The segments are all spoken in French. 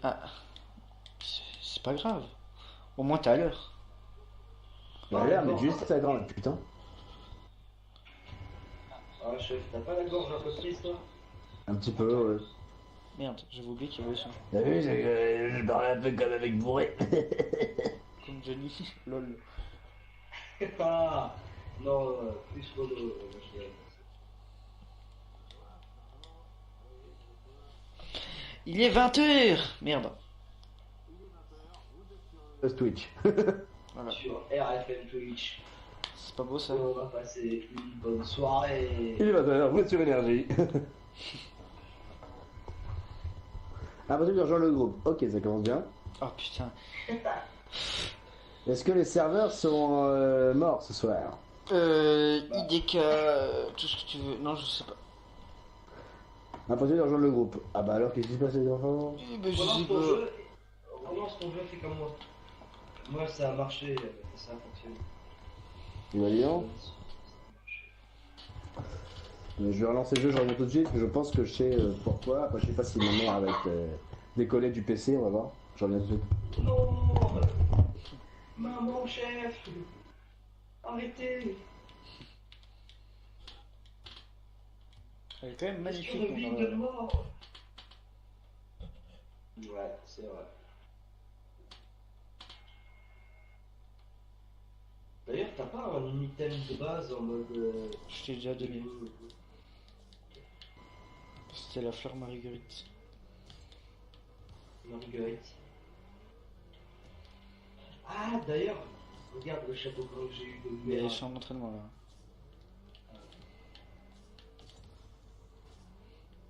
Ah, c'est pas grave. Au moins t'es à l'heure. Bah, l'air, mais juste ça grande, putain. Ah, chef, t'as pas la gorge un peu prise, toi? Un petit peu, ouais. Merde, j'avais oublié qu'il y avait le son. T'as vu, je parle un peu comme avec bourré. Comme Johnny, lol. Ah, non, plus Renault, je dirais. Il est 20h. Merde. Twitch. Voilà. Sur RFM Twitch, C'est pas beau ça. on va passer une bonne soirée. Il est 21h, vous êtes sur énergie. Impossible de rejoindre le groupe. Ok, ça commence bien. Oh putain. Est-ce que les serveurs sont morts ce soir? IDK, tout ce que tu veux. Non, je sais pas. Impossible de rejoindre le groupe. Ah bah alors, qu'est-ce qui se passe les enfants? Je sais Relance ton pas. jeu, relance ton jeu, fais comme moi. Moi, ça a marché, ça a fonctionné. Il va dire. Je vais relancer le jeu, je reviens tout de suite, je pense que je sais pourquoi. Après, je sais pas si ma mère va être décollée du PC, on va voir. Je reviens tout de suite. Non, maman, chef, arrêtez. Elle est quand même Question magnifique. de vie, de mort. Ouais, c'est vrai. D'ailleurs, t'as pas un item de base en mode. Je t'ai déjà donné. C'était la fleur marguerite. Marguerite. Ah, d'ailleurs, regarde le chapeau blanc que j'ai eu de Mais je merde. suis en entraînement là.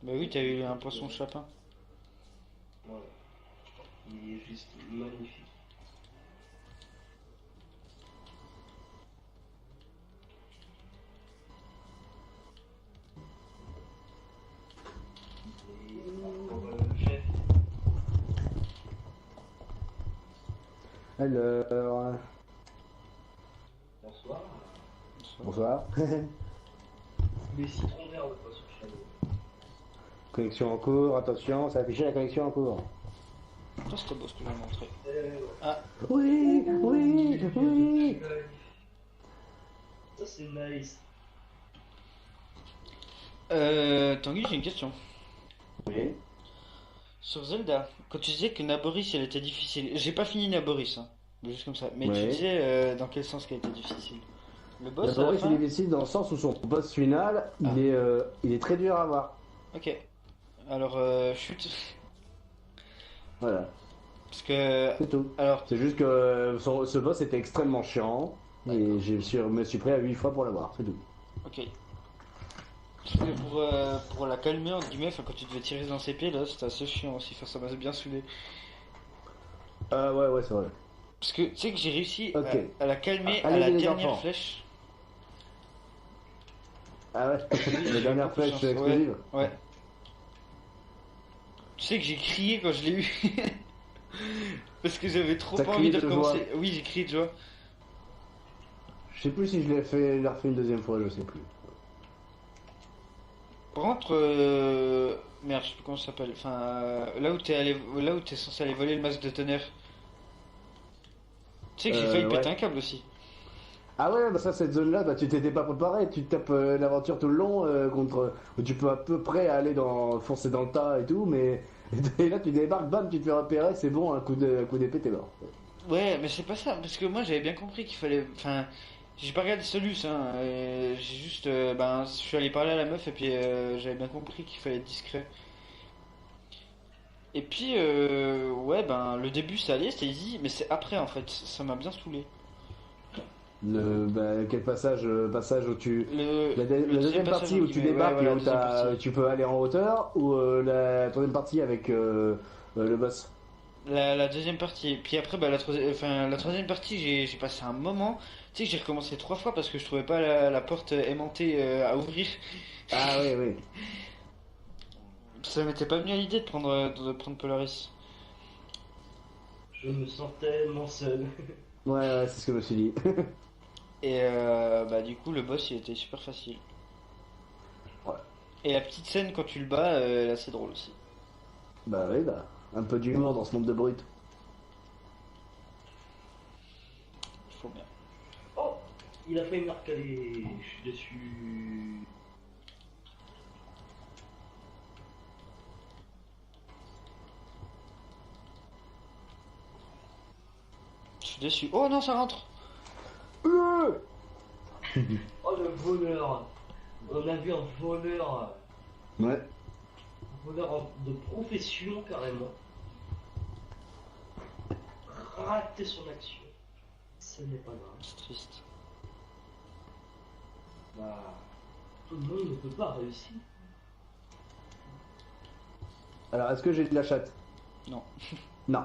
Bah oui, t'as eu un poisson chapin. Voilà. Il est juste magnifique. Et pour le chef, Alors, bonsoir. bonsoir. Les citrons verts, le poisson chameau. Connexion en cours, attention, ça affiche la connexion en cours. Ça c'était beau ce que j'ai montré. Ouais. Ah, Oui, oui, oui. Ça, c'est nice. Tanguy, j'ai une question. Oui. Sur Zelda, quand tu disais que Naboris elle était difficile, j'ai pas fini Naboris, hein, juste comme ça. Mais tu Ouais. disais dans quel sens qu'elle était difficile? Le boss à la D'abord, c'est fin? difficile dans le sens où son boss final, Ah. il est très dur à voir. Ok. Alors, chute. Voilà, Parce que. c'est tout. Alors, C'est juste que ce boss était extrêmement chiant et me suis pris à 8 fois pour l'avoir, c'est tout. ok. Parce que pour la calmer, entre guillemets, enfin, quand tu devais tirer dans ses pieds, là, c'était assez chiant aussi. Enfin, ça m'a bien saoulé. Ah ouais, ouais, c'est vrai. Parce que tu sais que j'ai réussi Ok. à la calmer à Allez, la les dernière enfants. flèche. Ah ouais, Oui, la j'ai eu dernière beaucoup de flèche chance. explosive. Ouais. Tu sais que j'ai crié quand je l'ai eu. Parce que j'avais trop T'as pas envie crié de de joie. recommencer. Oui, j'ai crié de joie. Je sais plus si je l'ai refait une deuxième fois, je sais plus. Par contre, merde, je sais plus comment ça s'appelle. Enfin, là où t'es censé aller voler le masque de tonnerre. Tu sais que j'ai failli péter Ouais. un câble aussi. Ah ouais, bah ça, cette zone-là, bah tu t'étais pas préparé, tu te tapes l'aventure tout le long contre, où tu peux à peu près aller foncer dans le tas et tout, mais et là tu débarques, bam, tu te fais repérer, c'est bon, un coup d'épée, t'es mort. Ouais, mais c'est pas ça, parce que moi j'avais bien compris qu'il fallait. Enfin, j'ai pas regardé Solus, hein. J'ai juste. Ben, je suis allé parler à la meuf et puis j'avais bien compris qu'il fallait être discret. Et puis, ouais, ben, le début ça allait, c'était easy, mais c'est après en fait, ça m'a bien saoulé. Quel passage, passage où tu, Le la deuxième deuxième passage, partie entre où tu guillemets, ouais, débarques et voilà, où deuxième partie. tu peux aller en hauteur, ou la troisième partie avec le boss. La deuxième partie. Puis après, bah, la troisième partie, j'ai passé un moment. Tu sais que j'ai recommencé 3 fois parce que je trouvais pas la porte aimantée à ouvrir. Ah oui, oui. Ça m'était pas venu à l'idée de prendre Polaris. Je me sens tellement seul. Ouais, ouais, c'est ce que je me suis dit. Et bah, du coup, le boss il était super facile. Ouais. Et la petite scène quand tu le bats, là c'est drôle aussi. Bah oui, bah. Un peu d'humour dans ce monde de brut. Faut bien. Oh, il a failli me recaler. Je suis déçu. Je suis déçu. Oh non, ça rentre. Oh, le voleur. On a vu un voleur. Ouais. Un voleur de profession, carrément. Rater son action. Ce n'est pas grave. C'est triste. Bah, tout le monde ne peut pas réussir. Alors, est-ce que j'ai de la chatte? Non. Non.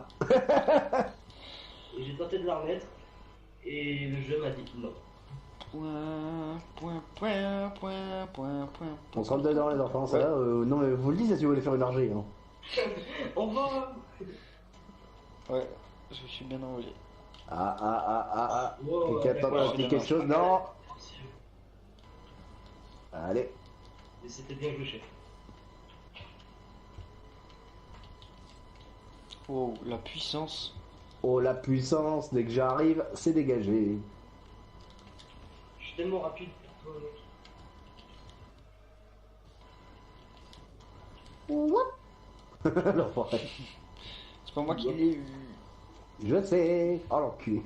Et j'ai tenté de la remettre. Et le jeu m'a dit non. On se rentre dedans, les enfants, ça Ouais. va non, mais vous le dites si vous voulez faire une orgie. Hein. On va. Ouais, je suis bien envolé. Wow, Quelqu'un tente d'accord. un petit quelque chose? Non. Allez. Et c'était bien le chef. Oh, la puissance. Oh, la puissance, dès que j'arrive, c'est dégagé. Je suis tellement rapide pour toi, mec. L'enfoiré. C'est pas moi qui l'ai eu. Je sais. Oh, l'enculé.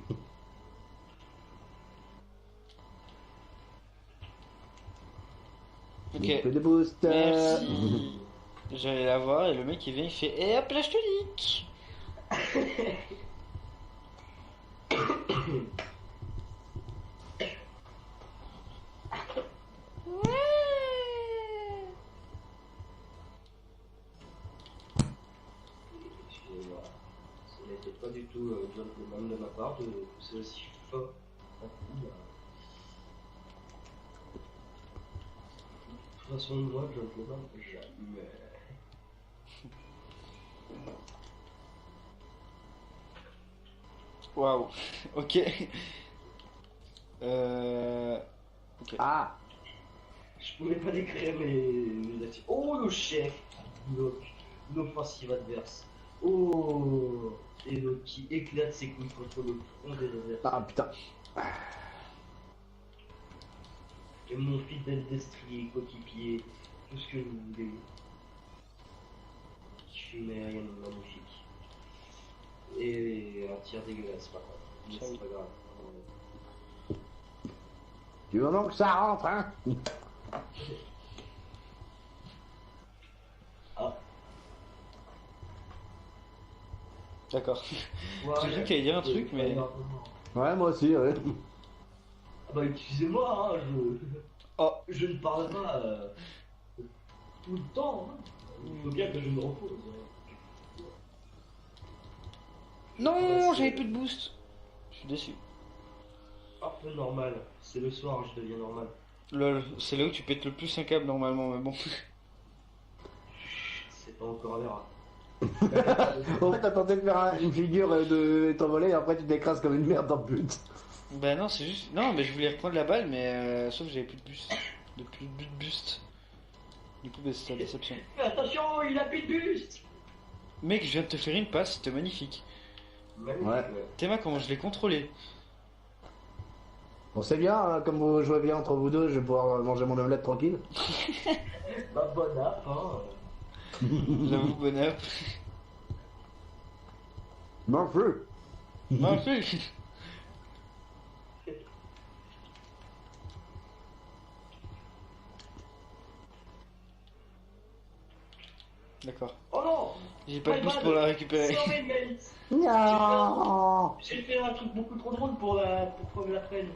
Ok. Un peu de boost. Merci. J'allais la voir et le mec il vient, il fait et hop là je te nique. Excusez-moi. Ce n'était pas du tout gentleman de ma part de pousser aussi fort. Un coup, là. De toute façon, moi, gentleman, jamais. Waouh. Ok. Ok. Ah. Je pouvais pas décrire mes actions. Oh, le chef qui bloque l'offensive adverse. Oh, et l'autre qui éclate ses couilles contre le front des adversaires. Ah, putain. Et mon fidèle destrier, coéquipier, tout ce que vous voulez. Je suis une magnifique. Et un tir dégueulasse, par contre. Mais Ça, c'est oui. pas grave. Du moment que ça rentre, hein. Ah, D'accord. voilà. J'ai cru que t'allais dire un truc, mais- Ouais, moi aussi, ouais. Ah bah excusez-moi, hein, Oh. je ne parle pas tout le temps. Hein. Il faut bien que je me repose. Hein. Non, j'avais plus de boost. Je suis déçu. Un peu normal. C'est le soir, je deviens normal. Lol, c'est là où tu pètes le plus un câble normalement, mais bon. C'est pas encore l'heure. En fait, t'as tenté de faire une figure de t'envoler et après tu t'écrases comme une merde dans le but. Bah non, c'est juste. Non, mais je voulais reprendre la balle, mais sauf que j'avais plus de boost. Plus de boost. Du coup, bah, c'est la déception. Fais attention, il a plus de buste. Mec, je viens de te faire une passe, c'était magnifique. Magnifique, Ouais. ouais. Théma, comment je l'ai contrôlé. Bon, c'est bien, hein, comme vous jouez bien entre vous deux, je vais pouvoir manger mon omelette tranquille. Bah bonne app, hein. J'avoue, bonne app. M'en feu. Non, plus. D'accord. Oh non. J'ai pas de My boost bad. pour la récupérer. Sorry, mate. Non. J'ai fait un truc beaucoup trop drôle pour prendre la peine.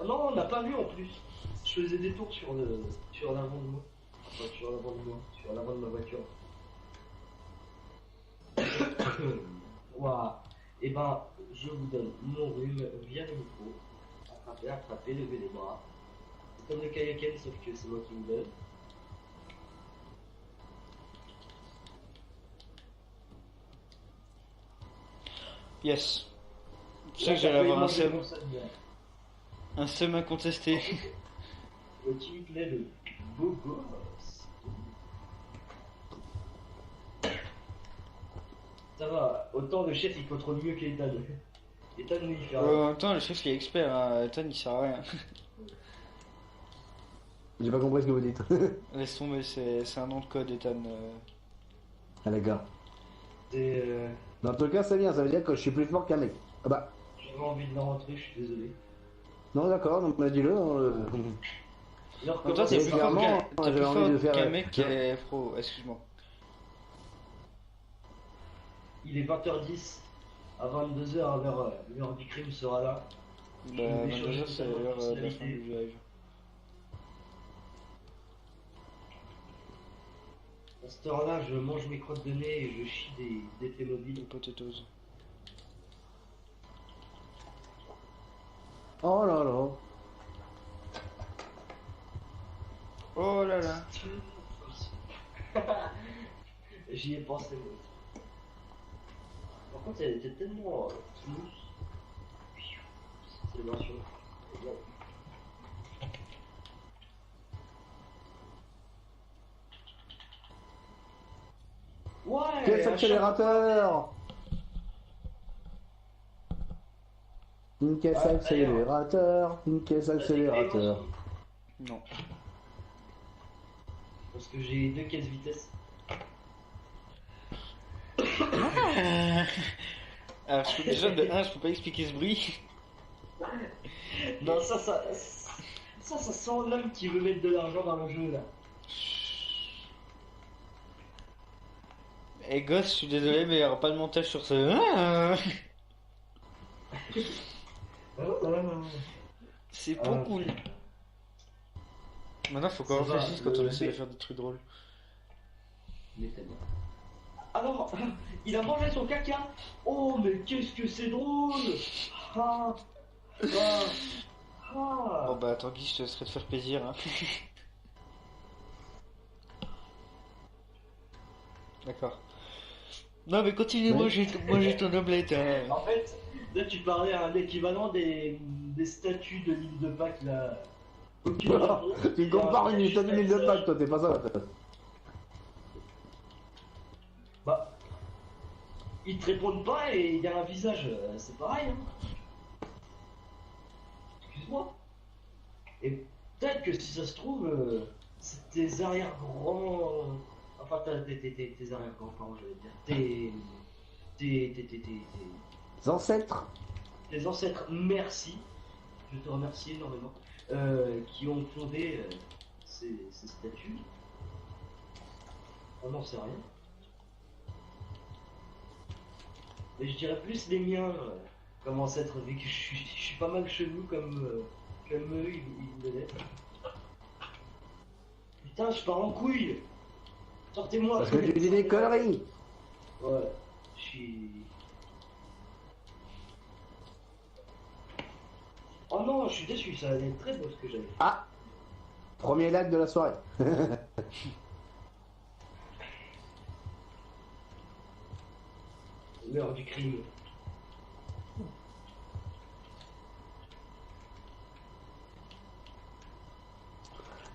Oh non, on n'a pas vu en plus. Je faisais des tours sur l'avant de moi. Enfin, sur l'avant de moi, sur l'avant de ma voiture. Waouh. Et ben, je vous donne mon rhume via le micro. Attrapez, attrapez, levez les bras. C'est comme le kayaken, sauf que c'est moi qui vous donne. Yes. Tu sais que j'allais avoir un seum. Le Un seum incontesté. titre est le beau gosse. Ça va, autant le chef il contrôle mieux qu'Ethan. Ethan, lui, il fait En rien. même temps, le chef il est expert, hein. Ethan il sert à rien. J'ai pas compris ce que vous dites. Laisse tomber, c'est un nom de code, Ethan. Ah d'accord. C'est, Dans tout cas, c'est bien, ça veut dire que je suis plus fort qu'un mec. Ah bah, j'avais envie de la rentrer, je suis désolé. non d'accord, donc bah, dis-le. Il En toi, recommence. t'es plus fort clairement, qu'un j'avais envie de faire- qu'un mec qui est pro, excuse-moi. Il est 20h10. À 22h, l'heure du crime sera là. Bah, vais changer 22h, c'est totalement de l'heure de la fin personnalité. du live. À cette heure-là, je mange mes crottes de nez et je chie des Les Playmobil. potatoes. Oh là là. Oh là là. J'y ai pensé, moi. Par contre, elle était tellement smooth. C'est bien sûr. Ouais, Caisse un accélérateur. Une caisse Ouais, accélérateur. Une caisse chat- accélérateur. Non. Parce que j'ai deux caisses vitesse. Alors, déjà, de 1, je peux pas expliquer ce bruit. Non, ça sent l'homme qui veut mettre de l'argent dans le jeu là. Eh gosse, je suis désolé, mais il y aura pas de montage sur ce. C'est pas cool. Maintenant, faut qu'on Ça va, réfléchisse quand on le- essaie de faire des trucs drôles. Mais tellement. Alors, il a mangé son caca. Oh, mais qu'est-ce que c'est drôle. Ah, ah, ah. Bon bah, Tanguy, je te laisserai te faire plaisir. Hein. D'accord. Non, mais continue, Ouais. moi j'ai ton omelette. Hein. En fait, là tu parlais à un équivalent des statues de l'île de Pâques là. Aucune réponse. Tu compares une statue d'île de Pâques, toi, t'es pas ça la tête. Bah, ils te répondent pas et il y a un visage, c'est pareil. Hein. Excuse-moi. Et peut-être que si ça se trouve, c'est tes arrière-grands. Enfin, tes arrière-grands-parents, je vais dire. Les ancêtres. Tes ancêtres, merci. Je te remercie énormément. Qui ont fondé ces statues. On n'en sait rien. Mais je dirais plus les miens comme ancêtres, vu que je suis pas mal chelou comme eux, ils le laissent. Putain, je pars en couille. Sortez-moi. Parce que tu dis des conneries. Ouais, je suis... Oh non, je suis déçu, ça allait être très beau ce que j'avais fait. Ah. Premier like de la soirée. L'heure du crime.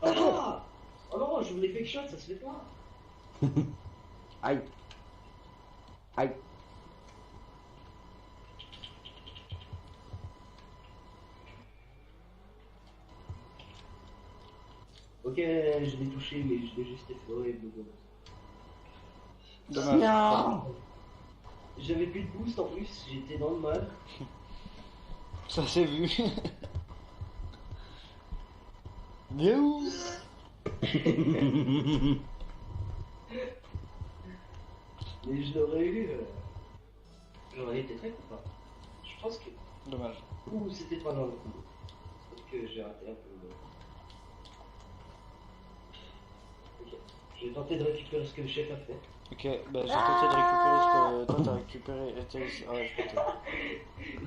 Ah oh non, je voulais fake shot, ça se fait pas. Aïe. Aïe. Ok, je l'ai touché, mais je l'ai juste effleuré. Dommage. Non. J'avais plus de boost en plus, j'étais dans le mal. Ça s'est vu. Miaou. Mais je l'aurais eu. J'aurais été très content. Je pense que. Dommage. Ouh, c'était pas dans le coup. Parce que j'ai raté un peu. Ok. Je vais tenter de récupérer ce que le chef a fait. Ok, bah j'ai tenté de récupérer ce que toi t'as récupéré. Ouais, je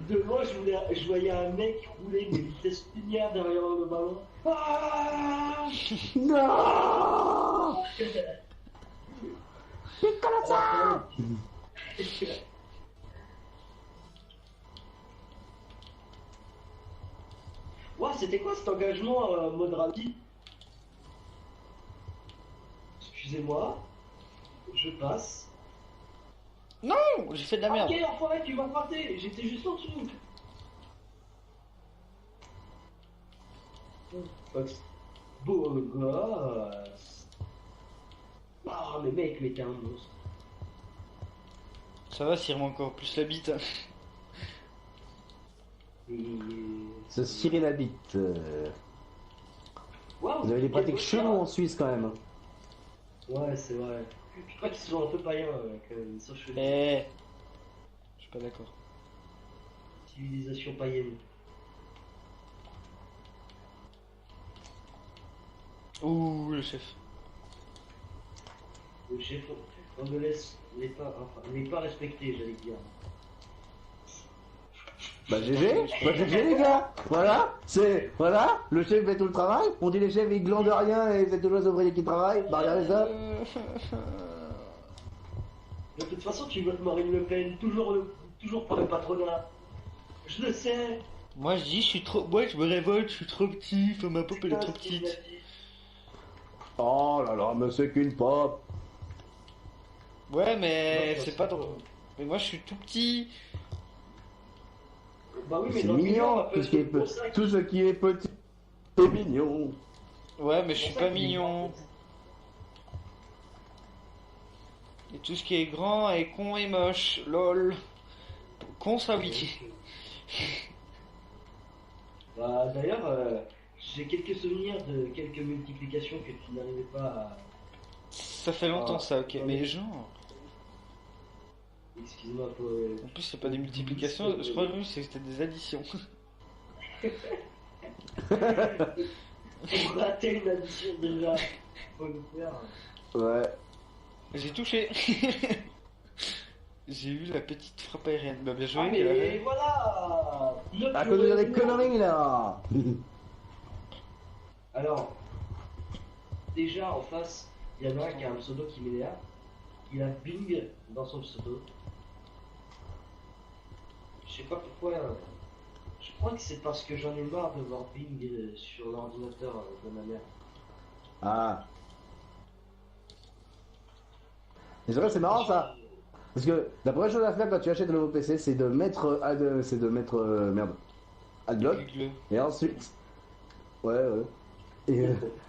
peux De loin, je voyais un mec rouler une vitesse lumière derrière le ballon. Ah Non. Piccolazza. Ouais, c'était quoi cet engagement mode rapide? Excusez-moi, je passe. Non, j'ai fait de la merde. Ok, enfoiré, tu m'as raté, j'étais juste en dessous. Fox. Beau gosse. Ah, mais mec, t'es un monstre. Ça va s'il remet encore plus la bite. Et... Se cirer la bite. Waouh, Vous avez des quel pratiques beau cheloues chat. en Suisse quand même. Ouais, c'est vrai. Je crois qu'ils sont un peu païens, quand même. Ils sont chelous. Eh, je suis pas d'accord. Civilisation païenne. Ouh, le chef. Le chef, on ne laisse les pas, enfin, les pas respectés, j'allais dire. Bah GG, bah GG les gars. Voilà, voilà, le chef fait tout le travail. On dit les chefs ils glandent rien et c'est toujours les ouvriers qui travaillent. Bah regardez ça. De toute façon, tu votes Marine Le Pen, toujours pour le patronat. Je le sais. Moi je dis, je suis trop. Moi je me révolte, je suis trop petit. Enfin, ma pop elle est Putain, trop ce qu'il petite. a dit. Oh là là, mais c'est qu'une pop. Ouais, mais Non, c'est pas drôle. Mais moi je suis tout petit. Bah oui, mais C'est dans le milieu, on mignon, va tout ce qui est pour ça tout ce qui est petit est mignon. Ouais, mais je c'est suis pour ça pas qu'il est mignon. grand. Et tout ce qui est grand et con et moche. Lol. Con ça oui. Bah d'ailleurs, j'ai quelques souvenirs de quelques multiplications que tu n'arrivais pas à... Ça fait longtemps Ah, ça, ok. non, Mais mais- genre. Excuse-moi pour... En plus c'est pas des multiplications, je crois que c'était des additions. Pour rater une addition déjà, faut le faire. Ouais. J'ai touché. J'ai eu la petite frappe aérienne. Bah bien joué, Ah quelle mais arrêt. voilà. À cause de des conneries là. Alors, déjà en face, il y en a un qui a un pseudo qui m'énerve. Il a Bing dans son pseudo. Je sais pas pourquoi. Je crois que c'est parce que j'en ai marre de voir Bing sur l'ordinateur de ma mère. Ah. Mais c'est vrai, c'est marrant ça. Parce que la première chose à faire quand tu achètes un nouveau PC, c'est de mettre, merde, Adblock. Google. Et ensuite, ouais. Et,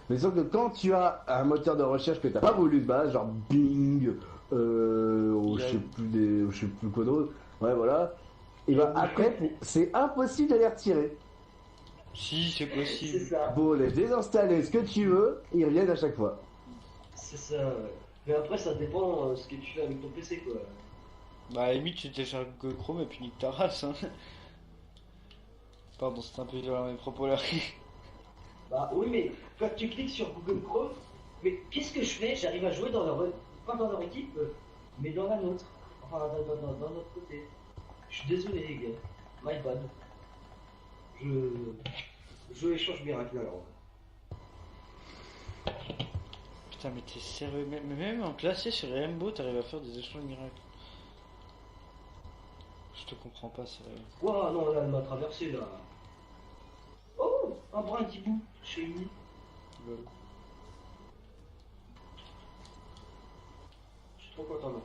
mais sauf que quand tu as un moteur de recherche que t'as pas voulu de base, genre Bing, ou je sais plus quoi d'autre, ouais voilà. Et ben après, c'est impossible de les retirer. Si, c'est C'est possible. ça, Pour les désinstaller, ce que tu veux, ils reviennent à chaque fois. c'est ça. Ouais. Mais après, ça dépend ce que tu fais avec ton PC quoi. Bah à la limite tu télécharges Google Chrome et puis nique ta race. Hein. Pardon, c'était un peu violent mes propos là. Bah oui, mais quand tu cliques sur Google Chrome, mais qu'est-ce que je fais? J'arrive à jouer dans leur, pas dans leur équipe, mais dans la nôtre. Enfin, dans notre côté. Je suis désolé, les gars. My bad. Je échange miracle alors. Putain mais t'es sérieux, mais même en classé sur Rainbow t'arrives à faire des échanges miracles. Je te comprends pas sérieux. Ouah, non, là, elle m'a traversé là. Oh, un brin d'hibou chez lui. Lol. Je suis trop content maintenant.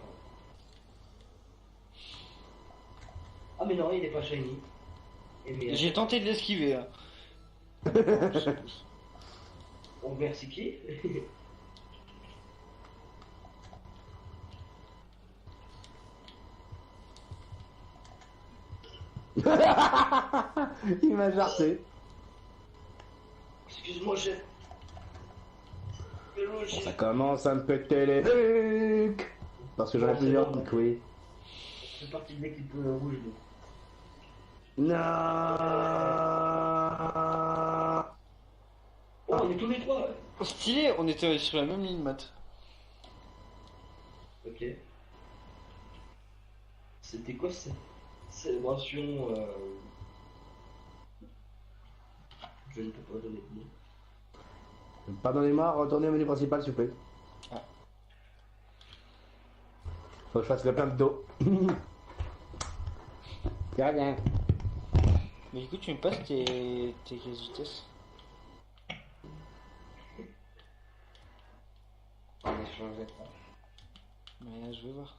Ah, mais non, il est pas shiny. Et mais, J'ai tenté de l'esquiver. Hein. on merci qui? Il m'a jarté. Excuse-moi, chef. Hello, chef. Ça commence à me péter les trucs. Parce que j'en ai Non, plusieurs, c'est bon. donc oui. Je fais partie de l'équipe rouge. donc. Non. Oh, on est tous les trois. Ouais. Stylé, on était sur la même ligne Matt. Ok. C'était quoi cette célébration Je ne peux pas donner de nom. Pardonnez-moi, retournez au menu principal, s'il vous plaît. Ah. Faut que je fasse le plein de dos. Rien. Mais du coup tu me passes tes vitesses. On a changé. Mais je vais voir.